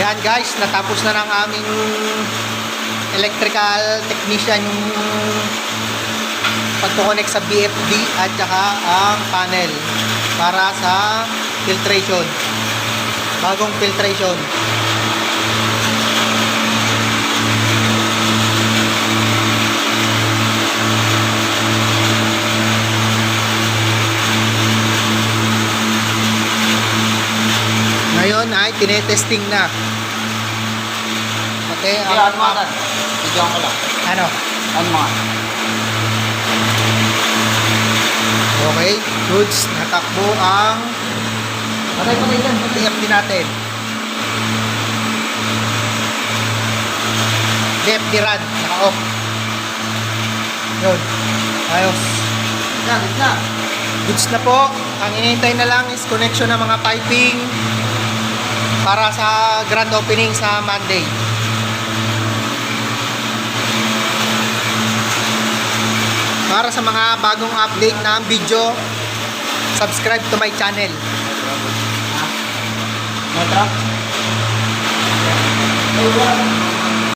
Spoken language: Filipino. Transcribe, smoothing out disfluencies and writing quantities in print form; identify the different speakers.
Speaker 1: Yan guys, natapos na ng aming electrical technician yung pagkoconnect sa BFD at saka ang panel para sa filtration, bagong filtration. Ngayon ay tinetesting na. Okay,
Speaker 2: Ano mo atan? Bigyan ko lang.
Speaker 1: ano?
Speaker 2: Ano mo?
Speaker 1: Okay, goods, natakbo ang
Speaker 2: Patay dyan.
Speaker 1: BFD natin. BFD run, naka-off. Yun, ayos.
Speaker 2: Gitna.
Speaker 1: Goods na po. Ang inintay na lang is connection ng mga piping para sa grand opening sa Monday. Para sa mga bagong update na video, subscribe to my channel.
Speaker 2: May truck?